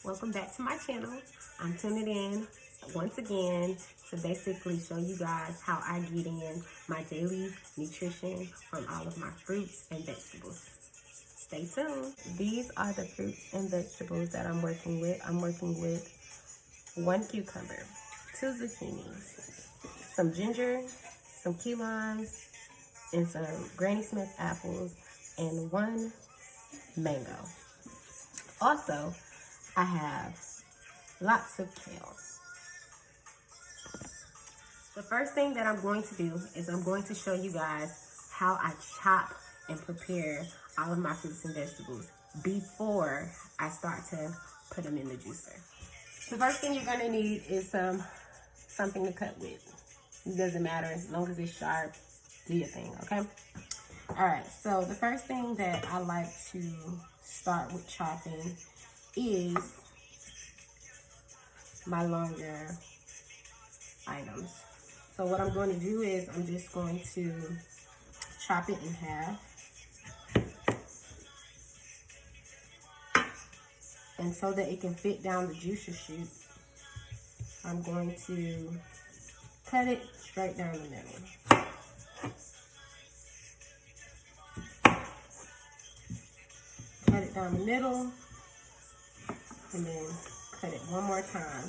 Welcome back to my channel. I'm tuning in once again to basically show you guys how I get in my daily nutrition from all of my fruits and vegetables. Stay tuned. These are the fruits and vegetables that I'm working with. I'm working with 1 cucumber, 2 zucchinis, some ginger, some keylimes, and some Granny Smith apples, and 1 mango. Also, I have lots of kale. The first thing that I'm going to do is I'm going to show you guys how I chop and prepare all of my fruits and vegetables before I start to put them in the juicer. The first thing you're going to need is something to cut with. It doesn't matter, as long as it's sharp, do your thing, okay? All right, so the first thing that I like to start with chopping is my longer items. So what I'm going to do is I'm just going to chop it in half. And so that it can fit down the juicer chute, I'm going to cut it straight down the middle. Cut it down the middle, and then cut it one more time.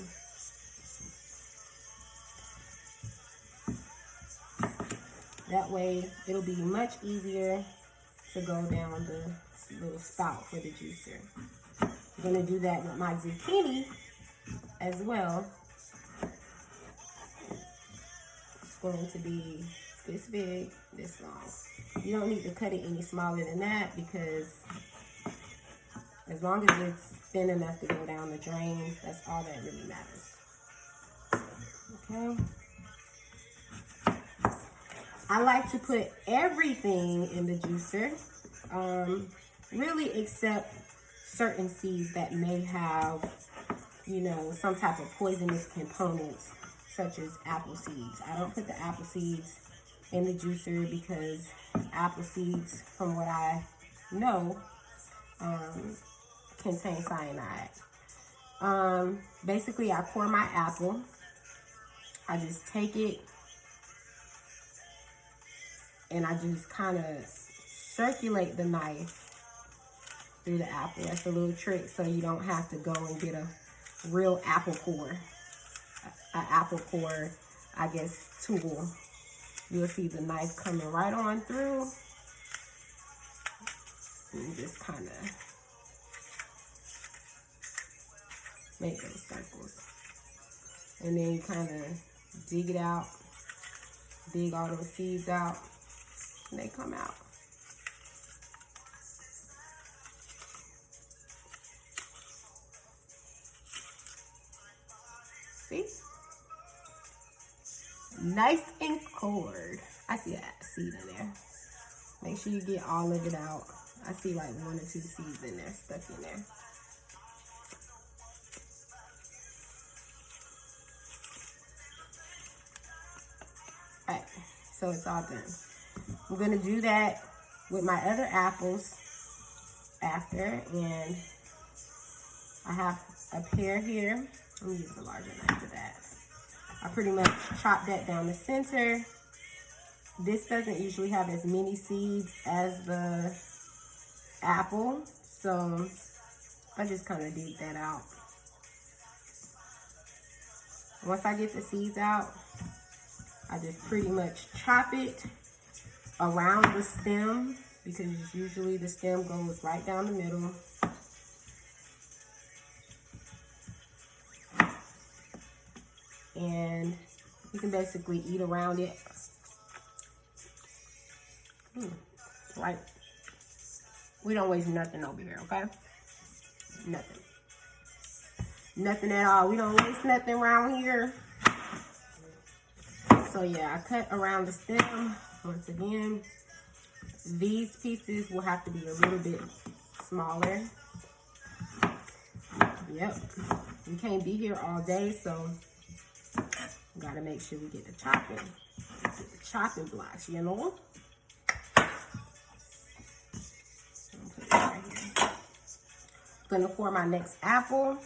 That way, it'll be much easier to go down the little spout for the juicer. I'm gonna do that with my zucchini as well. It's going to be this big, this long. You don't need to cut it any smaller than that because as long as it's thin enough to go down the drain, that's all that really matters. Okay. I like to put everything in the juicer, really except certain seeds that may have, you know, some type of poisonous components, such as apple seeds. I don't put the apple seeds in the juicer because apple seeds, from what I know, contain cyanide. Basically, I core my apple. I just take it and I just kind of circulate the knife through the apple. That's a little trick so you don't have to go and get a real apple core. An apple core, I guess, tool. You'll see the knife coming right on through. And just kind of make those circles. And then you kind of dig it out. Dig all those seeds out. And they come out. See? Nice and cored. I see a seed in there. Make sure you get all of it out. I see like 1 or 2 seeds in there, stuck in there. Alright, so it's all done. I'm gonna do that with my other apples after, and I have a pear here. Let me use a larger knife for that. I pretty much chop that down the center. This doesn't usually have as many seeds as the apple, so I just kind of dig that out. Once I get the seeds out, I just pretty much chop it around the stem because usually the stem goes right down the middle. And you can basically eat around it. Right. We don't waste nothing over here, okay? Nothing. Nothing at all. We don't waste nothing around here. So yeah, I cut around the stem. Once again, these pieces will have to be a little bit smaller. Yep. We can't be here all day, so we gotta make sure we get the chopping blocks, you know? Put it right here. I'm gonna pour my next apple.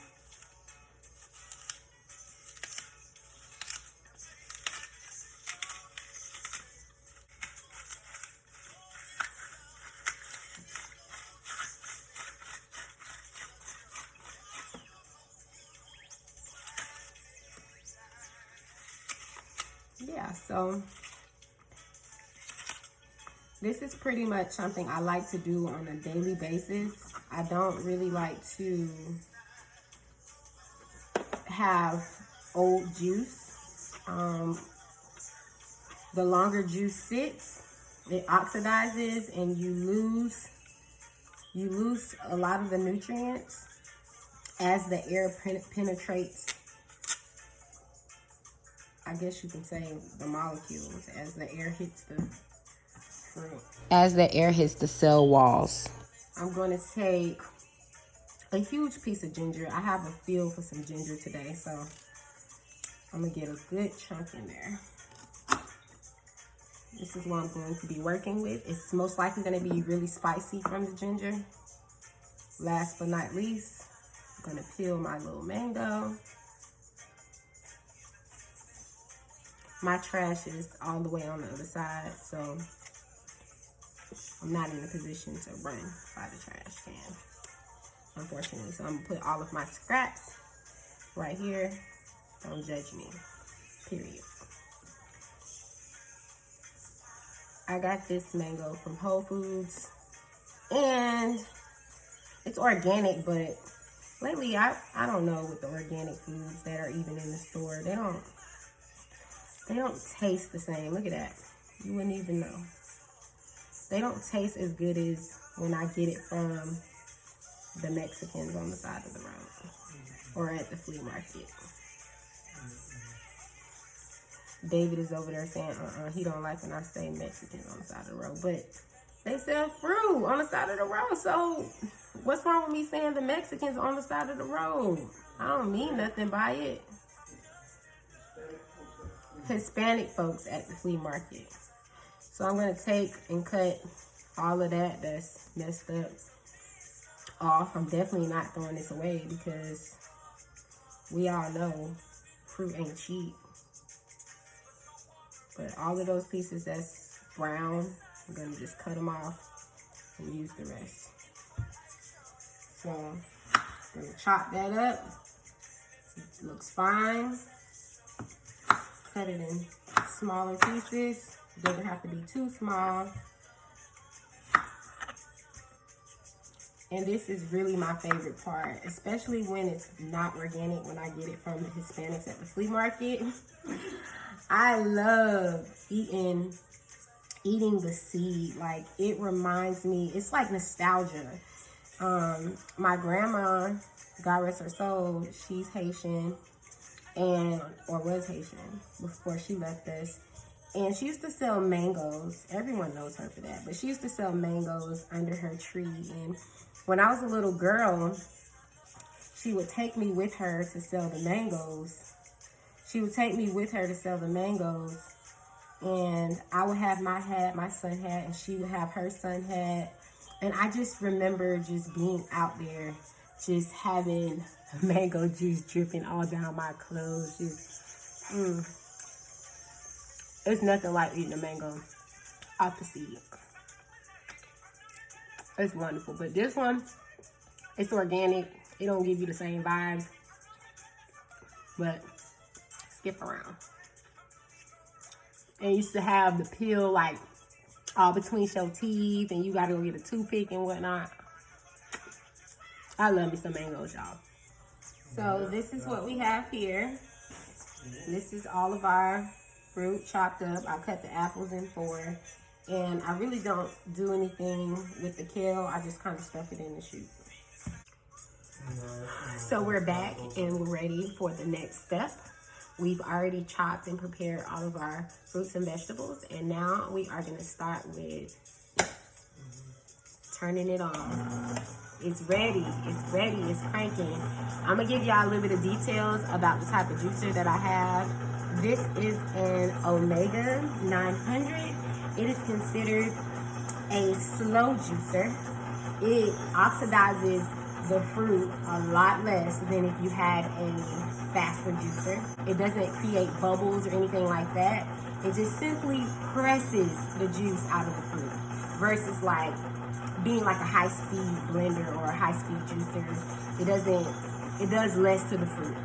yeah, so this is pretty much something I like to do on a daily basis. I don't really like to have old juice. The longer juice sits, it oxidizes and you lose a lot of the nutrients as the air penetrates, I guess you can say, the molecules as the air hits the fruit. As the air hits the cell walls. I'm going to take a huge piece of ginger. I have a feel for some ginger today, so I'm going to get a good chunk in there. This is what I'm going to be working with. It's most likely going to be really spicy from the ginger. Last but not least, I'm going to peel my little mango. My trash is all the way on the other side, so I'm not in a position to run by the trash can, unfortunately. So I'm going to put all of my scraps right here. Don't judge me, period. I got this mango from Whole Foods, and it's organic, but lately I don't know with the organic foods that are even in the store. They don't taste the same. Look at that. You wouldn't even know. They don't taste as good as when I get it from the Mexicans on the side of the road or at the flea market. David is over there saying, he don't like when I say Mexicans on the side of the road. But they sell fruit on the side of the road. So what's wrong with me saying the Mexicans on the side of the road? I don't mean nothing by it. Hispanic folks at the flea market. So I'm going to take and cut all of that that's messed up off. I'm definitely not throwing this away because we all know fruit ain't cheap. But all of those pieces that's brown, I'm going to just cut them off and use the rest. So I'm going to chop that up. It looks fine. Cut it in smaller pieces. It doesn't have to be too small. And this is really my favorite part, especially when it's not organic, when I get it from the Hispanics at the flea market. I love eating the seed. Like, it reminds me, it's like nostalgia. My grandma, God rest her soul, she's Haitian, or was Haitian before she left us. And she used to sell mangoes. Everyone knows her for that. But she used to sell mangoes under her tree. And when I was a little girl, she would take me with her to sell the mangoes. And I would have my hat, my son hat, and she would have her son hat. And I just remember just being out there, just having mango juice dripping all down my clothes. It's nothing like eating a mango off the seed. It's wonderful. But this one, it's organic. It don't give you the same vibes. But skip around. And you used to have the peel like all between your teeth, and you gotta go get a toothpick and whatnot. I love me some mangoes, y'all. So this is what we have here. This is all of our fruit chopped up. I cut the apples in 4. And I really don't do anything with the kale. I just kind of stuff it in the chute. So we're back and we're ready for the next step. We've already chopped and prepared all of our fruits and vegetables. And now we are going to start with turning it on. It's ready. It's ready. It's cranking. I'm going to give y'all a little bit of details about the type of juicer that I have. This is an Omega 900. It is considered a slow juicer. It oxidizes the fruit a lot less than if you had a faster juicer. It doesn't create bubbles or anything like that. It just simply presses the juice out of the fruit versus like being like a high-speed blender or a high-speed juicer. It does less to the fruit.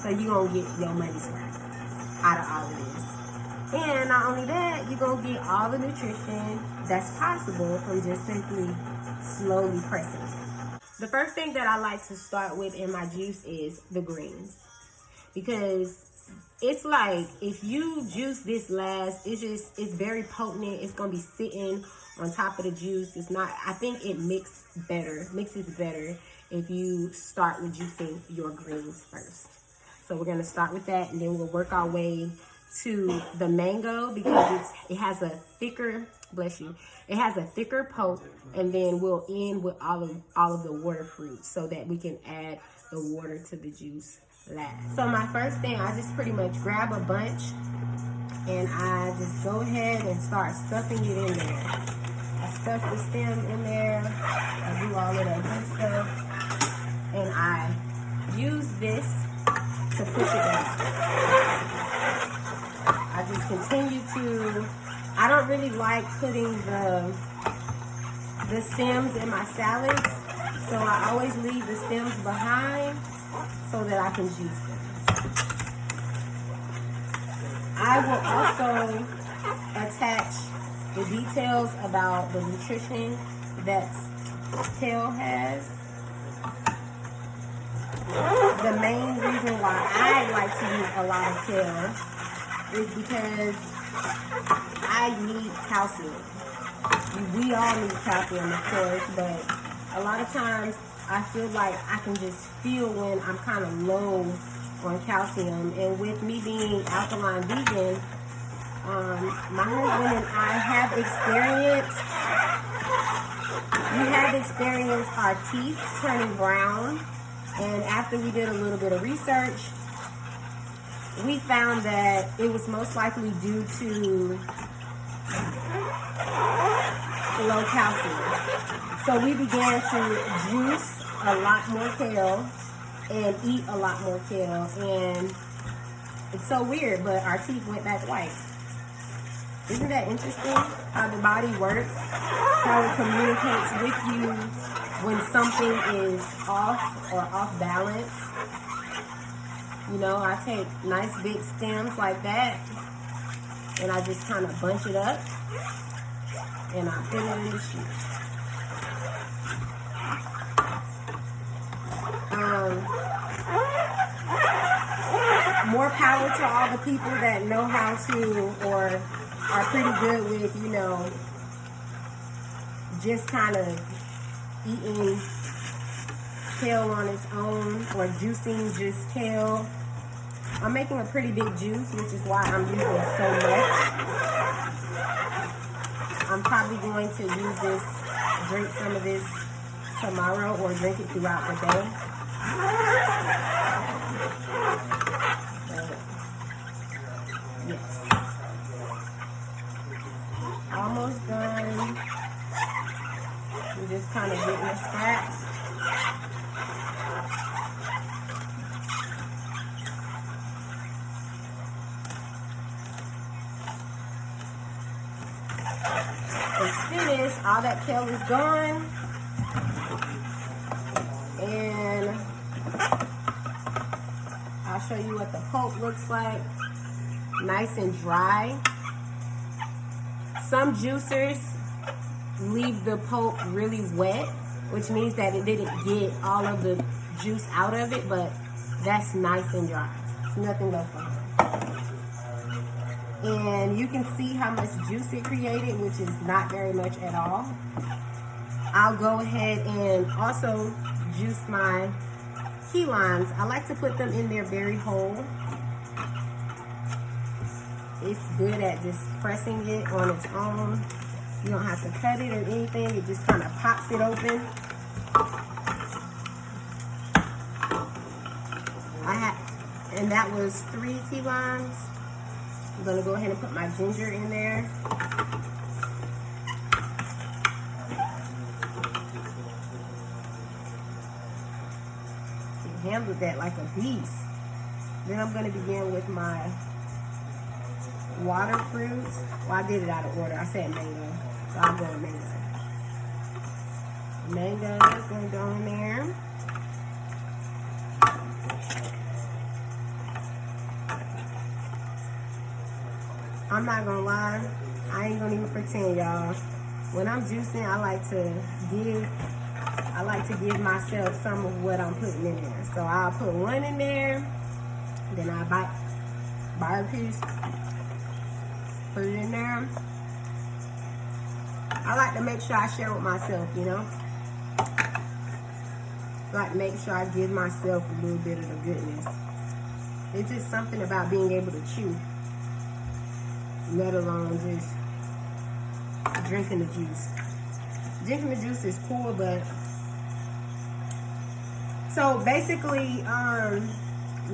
So you're gonna get your money's worth out of all of this. And not only that, you're going to get all the nutrition that's possible from just simply slowly pressing it. The first thing that I like to start with in my juice is the greens. Because it's like, if you juice this last, it's very potent. It's going to be sitting on top of the juice. It's not, I think it mixes better if you start with juicing your greens first. So we're going to start with that, and then we'll work our way to the mango, because it has a thicker, bless you, it has a thicker pulp, and then we'll end with all of the water fruits so that we can add the water to the juice last. So my first thing, I just pretty much grab a bunch and I just go ahead and start stuffing it in there. I stuff the stem in there, I do all of that good stuff, and I use this to push it down. I just continue to, I don't really like putting the stems in my salads, so I always leave the stems behind so that I can juice them. I will also attach the details about the nutrition that kale has. The main reason why I like to use a lot of kale is because I need calcium. We all need calcium, of course, but a lot of times I feel like I can just feel when I'm kind of low on calcium. And with me being alkaline vegan, my husband and I have experienced our teeth turning brown. And after we did a little bit of research, we found that it was most likely due to low calcium. So we began to juice a lot more kale and eat a lot more kale. And it's so weird, but our teeth went back white. Isn't that interesting how the body works? How it communicates with you when something is off or off balance. You know, I take nice big stems like that and I just kind of bunch it up and I put it in the sheet. More power to all the people that know how to, or are pretty good with, you know, just kind of eating kale on its own or juicing just kale. I'm making a pretty big juice, which is why I'm using so much. I'm probably going to use this, drink some of this tomorrow or drink it throughout the day. Yes. Almost done. We're just kind of getting the scraps. It's finished. All that kale is gone. And I'll show you what the pulp looks like. Nice and dry. Some juicers leave the pulp really wet, which means that it didn't get all of the juice out of it, but that's nice and dry. There's nothing left on it. And you can see how much juice it created, which is not very much at all. I'll go ahead and also juice my key limes. I like to put them in there very whole. It's good at just pressing it on its own. You don't have to cut it or anything. It just kind of pops it open. And that was 3 key limes. I'm gonna go ahead and put my ginger in there. She handled that like a beast. Then I'm gonna begin with my water fruits. Well, I did it out of order. I said mango, so I'll go with mango. Mango is gonna go in there. I'm not gonna lie. I ain't gonna even pretend, y'all. When I'm juicing, I like to give myself some of what I'm putting in there. So I'll put one in there, then I buy a piece, put it in there. I like to make sure I share with myself, you know. I like to make sure I give myself a little bit of the goodness. It's just something about being able to chew, let alone just drinking the juice. Drinking the juice is cool, but so basically,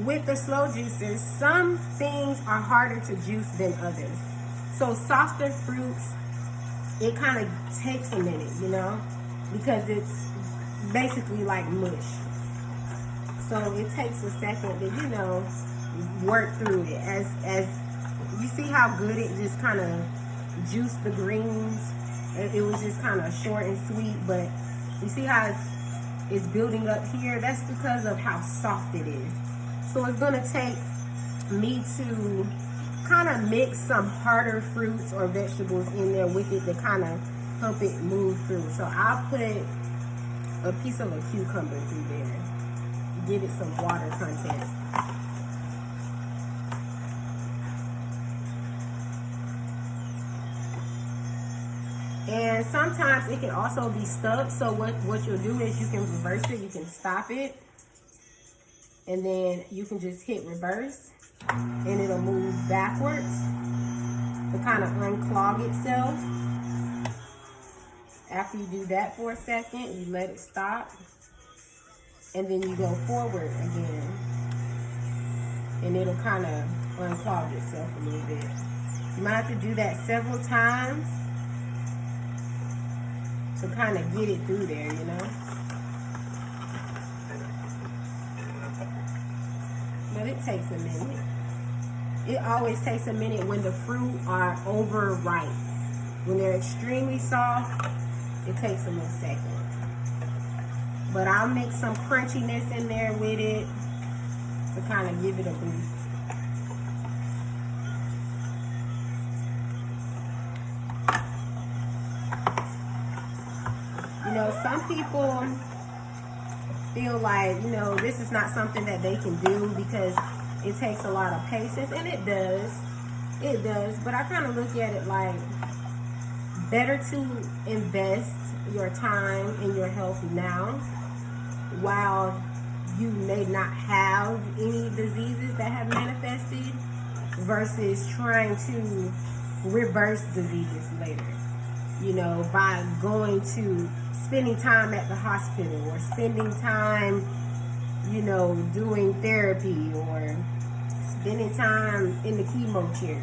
with the slow juicers, some things are harder to juice than others. So softer fruits, it kind of takes a minute, you know, because it's basically like mush. So it takes a second to, you know, work through it. As you see how good it just kind of juiced the greens. It was just kind of short and sweet, but you see how it's building up here? That's because of how soft it is. So it's gonna take me to kind of mix some harder fruits or vegetables in there with it to kind of help it move through. So I'll put a piece of a cucumber through there, give it some water content. And sometimes it can also be stuck. So what you'll do is you can reverse it, you can stop it, and then you can just hit reverse and it'll move backwards to kind of unclog itself. After you do that for a second, you let it stop, and then you go forward again, and it'll kind of unclog itself a little bit. You might have to do that several times to kind of get it through there, you know. But it takes a minute. It always takes a minute when the fruit are overripe. When they're extremely soft, it takes them a second. But I'll mix some crunchiness in there with it to kind of give it a boost. You know, some people feel like, you know, this is not something that they can do because it takes a lot of patience, and it does. It does. But I kind of look at it like better to invest your time and your health now while you may not have any diseases that have manifested versus trying to reverse diseases later. You know, by spending time at the hospital or spending time, you know, doing therapy or spending time in the chemo chair.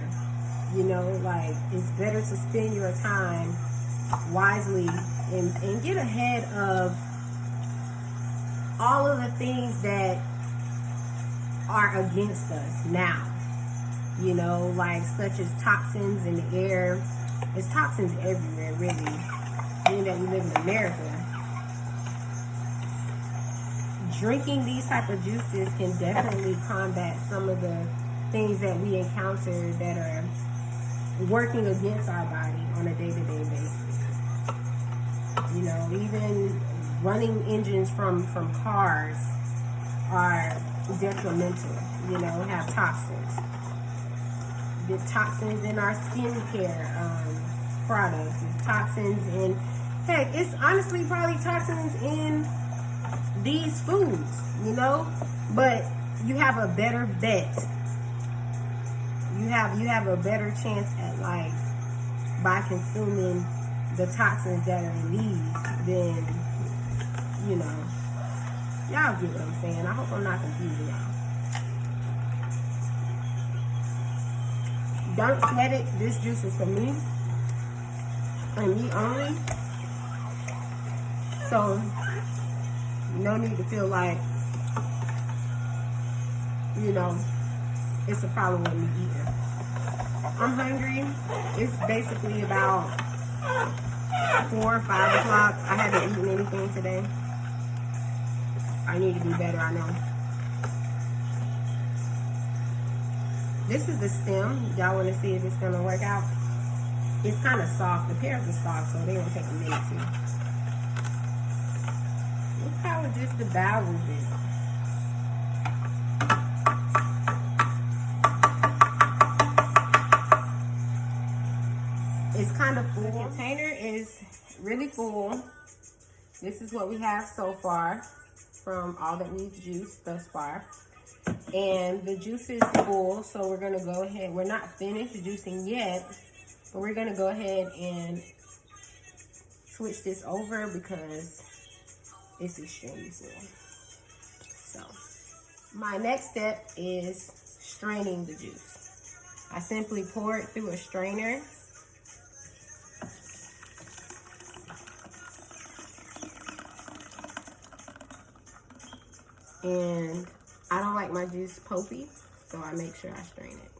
You know, like, it's better to spend your time wisely and get ahead of all of the things that are against us now. You know, like such as toxins in the air. There's toxins everywhere, really. Being that we live in America. Drinking these type of juices can definitely combat some of the things that we encounter that are working against our body on a day-to-day basis. You know, even running engines from cars are detrimental, you know, have toxins. The toxins in our skincare products, the toxins in, heck, it's honestly probably toxins in these foods, you know, but you have a better bet. You have a better chance at life by consuming the toxins that are in these than, you know, y'all get what I'm saying. I hope I'm not confusing y'all. Don't sweat it. This juice is for me and me only. So no need to feel like, you know, it's a problem with me eating. I'm hungry. It's basically about 4 or 5 o'clock. I haven't eaten anything today. I need to do better, I know. This is the stem. Y'all want to see if it's going to work out? It's kind of soft. The pears are soft, so they're going to take a minute to. Look how it just devours it. It's kind of full. The container is really full. This is what we have so far from all that we've juiced thus far. And the juice is full, so we're going to go ahead. We're not finished juicing yet, but we're going to go ahead and switch this over because it's extremely full. So my next step is straining the juice. I simply pour it through a strainer. And I don't like my juice pulpy, so I make sure I strain it.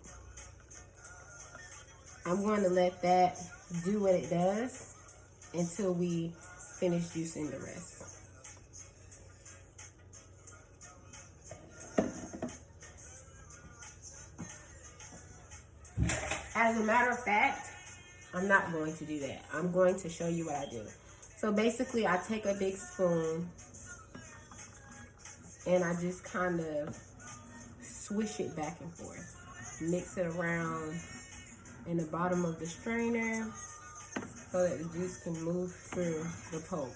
I'm going to let that do what it does until we finish juicing the rest. As a matter of fact, I'm not going to do that. I'm going to show you what I do. So basically, I take a big spoon and I just kind of swish it back and forth. Mix it around in the bottom of the strainer so that the juice can move through the pulp.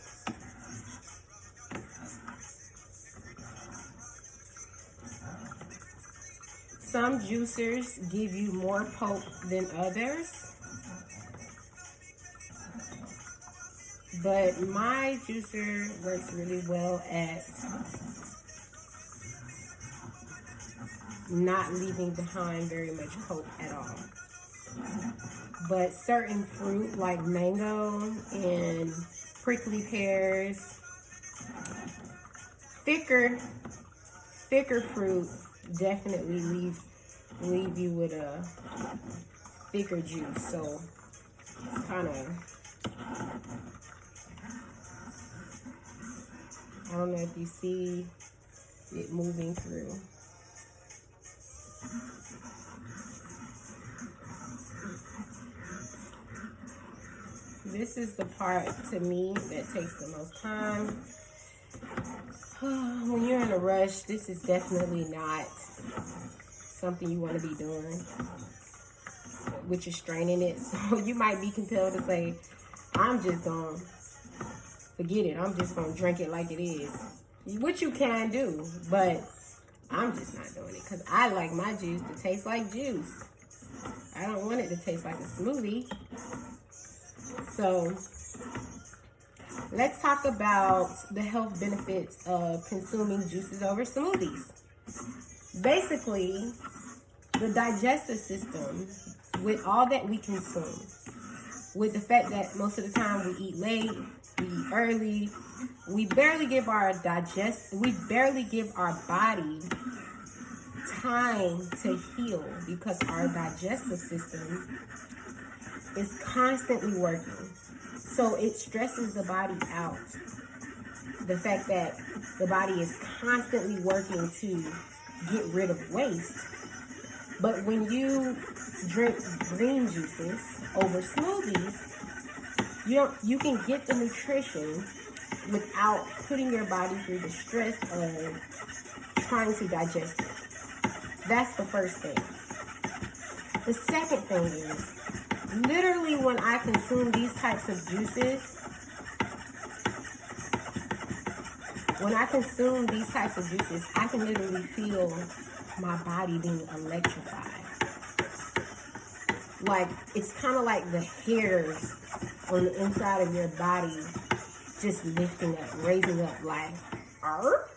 Some juicers give you more pulp than others, but my juicer works really well at not leaving behind very much pulp at all. But certain fruit like mango and prickly pears, thicker fruit definitely leave you with a thicker juice. So it's kind of, I don't know if you see it moving through. This is the part to me that takes the most time. When you're in a rush, this is definitely not something you want to be doing, which is straining it. So you might be compelled to say, I'm just going to forget it. I'm just going to drink it like it is. Which you can do, but I'm just not doing it because I like my juice to taste like juice. I don't want it to taste like a smoothie. So let's talk about the health benefits of consuming juices over smoothies. Basically, the digestive system, with all that we consume, with the fact that most of the time we eat late, we eat early, we barely give our body time to heal because our digestive system is constantly working. So it stresses the body out. The fact that the body is constantly working to get rid of waste. But when you drink green juices over smoothies, you can get the nutrition without putting your body through the stress of trying to digest it. That's the first thing. The second thing is, literally when I consume these types of juices, I can literally feel my body being electrified. Like, it's kind of like the hairs on the inside of your body just lifting up, raising up, like, arr.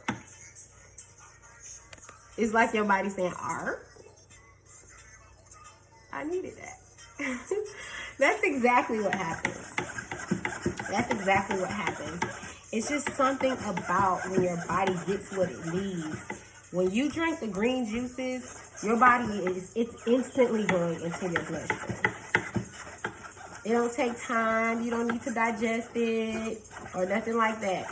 It's like your body saying, arr. I needed that. That's exactly what happens. It's just something about when your body gets what it needs. When you drink the green juices, your body it's instantly going into your bloodstream. It don't take time. You don't need to digest it or nothing like that.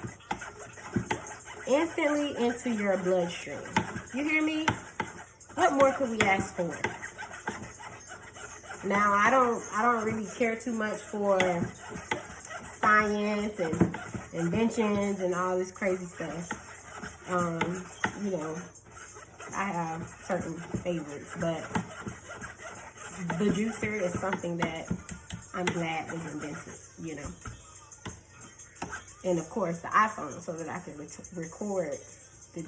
Instantly into your bloodstream. You hear me? What more could we ask for? Now, I don't really care too much for science and inventions and all this crazy stuff. You know, I have certain favorites, but the juicer is something that I'm glad was invented, you know. And of course the iPhone, so that I can record the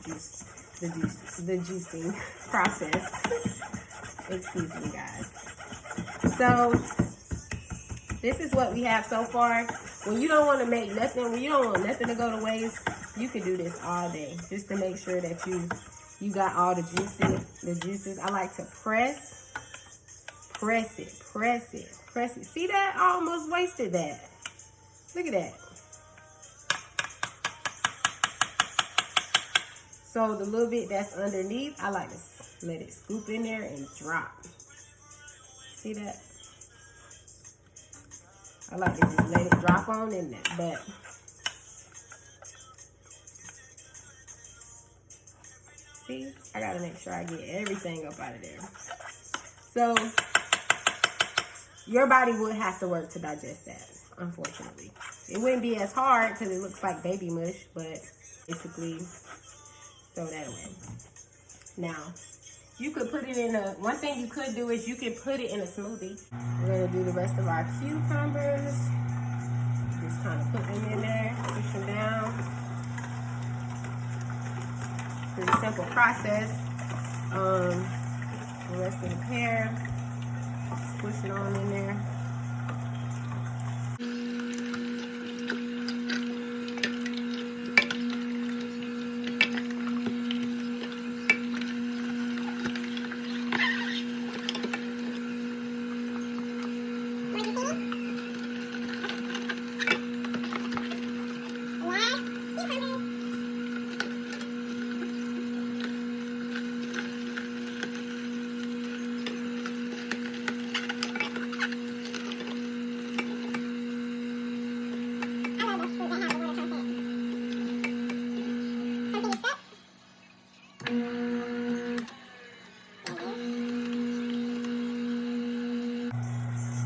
juicing process. Excuse me, guys. So this is what we have so far. When you don't want to make nothing, when you don't want nothing to go to waste, you can do this all day, just to make sure that you got all the juices. I like to press it. See that? I almost wasted that. Look at that. So the little bit that's underneath, I like to let it scoop in there and drop. See that? I like to just let it drop on in there, but see, I gotta make sure I get everything up out of there. So your body would have to work to digest that, unfortunately. It wouldn't be as hard because it looks like baby mush, but basically throw that away. Now, you could put it in one thing you could do is you could put it in a smoothie. We're gonna do the rest of our cucumbers. Just kind of put them in there, push them down. Pretty simple process. The rest of the pear, push it on in there.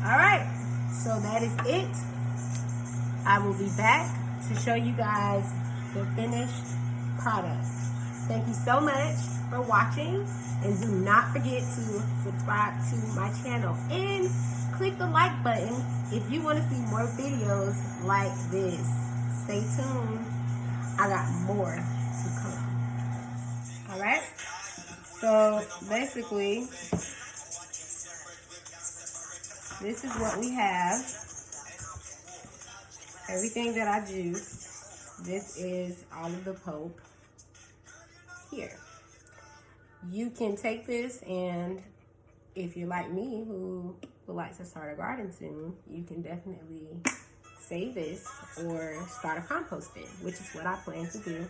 Alright, so that is it. I will be back to show you guys the finished product. Thank you so much for watching, and do not forget to subscribe to my channel and click the like button if you want to see more videos like this. Stay tuned. I got more to come. Alright, so basically this is what we have. Everything that I juiced. This is all of the pulp here. You can take this, and if you're like me who would like to start a garden soon, you can definitely save this or start a compost bin, which is what I plan to do.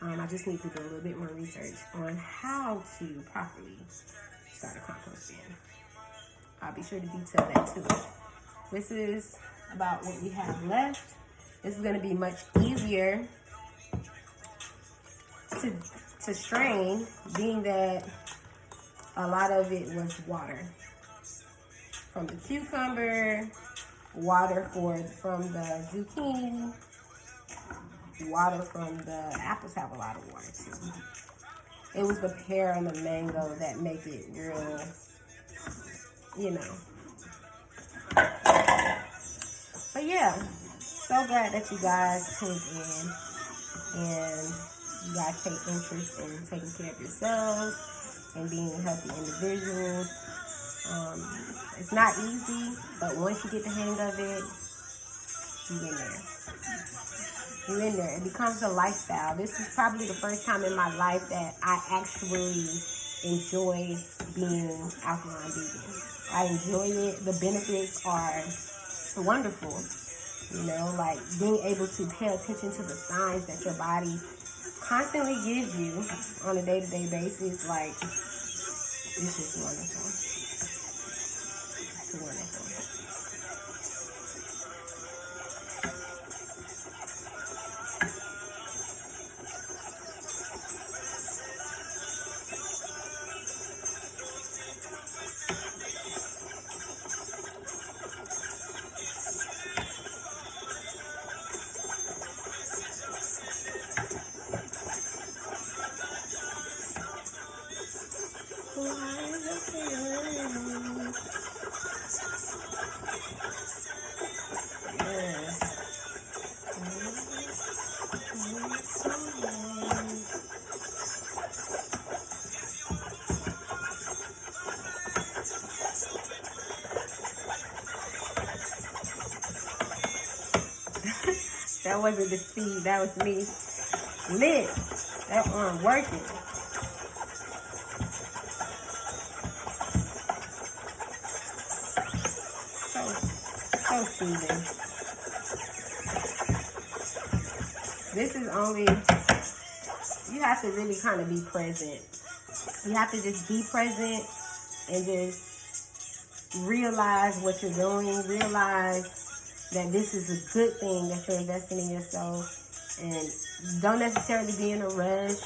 I just need to do a little bit more research on how to properly start a compost bin. I'll be sure to detail that too. This is about what we have left. This is going to be much easier to strain, being that a lot of it was water from the cucumber, water from the zucchini, water from the apples have a lot of water too. It was the pear and the mango that make it real, you know. But yeah, so glad that you guys tuned in and you guys take interest in taking care of yourselves and being healthy individuals. It's not easy, but once you get the hang of it, you're in there. You're in there. It becomes a lifestyle. This is probably the first time in my life that I actually enjoy being alkaline vegan. I enjoy it. The benefits are wonderful. You know, like being able to pay attention to the signs that your body constantly gives you on a day-to-day basis. Like, it's just wonderful. It's wonderful. That wasn't the speed. That was me. Lit. That one working. So soothing. This is only, you have to really kind of be present. You have to just be present and just realize what you're doing. Realize that this is a good thing that you're investing in yourself. And don't necessarily be in a rush.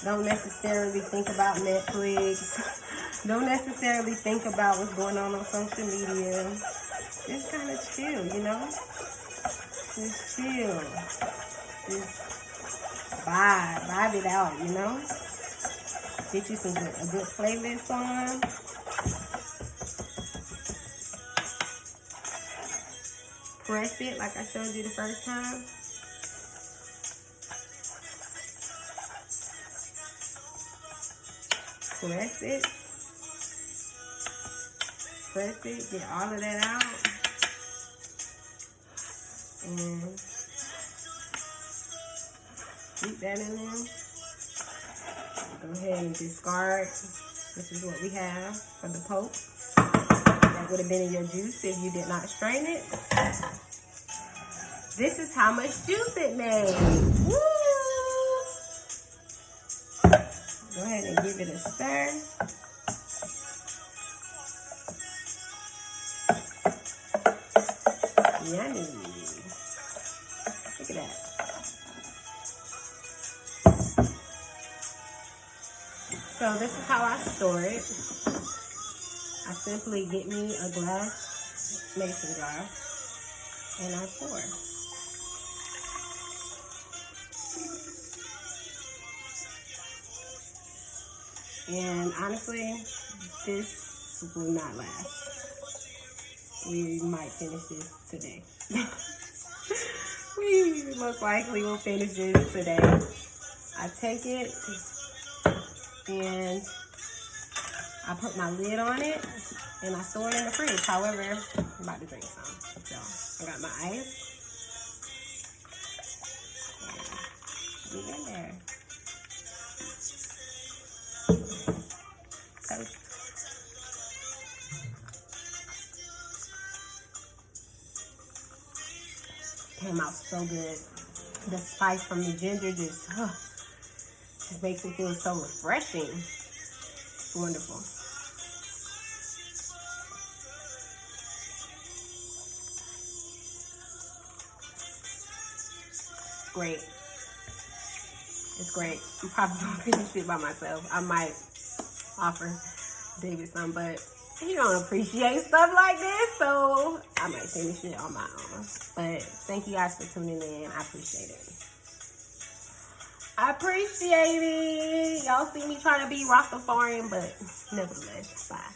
Don't necessarily think about Netflix. Don't necessarily think about what's going on social media. Just kind of chill, you know? Just chill. Just vibe it out, you know? Get you a good playlist on. Press it like I showed you the first time. Press it. Press it. Get all of that out. And keep that in there. Go ahead and discard. This is what we have for the pulp. That would have been in your juice if you did not strain it. This is how much juice it made. Woo! Go ahead and give it a stir. Yummy. Look at that. So this is how I store it. I simply get me a glass mason jar and I pour. And honestly, this will not last. We might finish this today. We most likely will finish this today. I take it and I put my lid on it and I store it in the fridge. However, I'm about to drink some. So I got my ice. Get in there. Came out so good. The spice from the ginger just makes it feel so refreshing. It's wonderful. It's great. It's great. I'm probably gonna finish it by myself. I might offer David some, but he don't appreciate stuff like this, so I might finish it on my own. But thank you guys for tuning in. I appreciate it. I appreciate it. Y'all see me trying to be Rastafarian, but nevertheless, bye.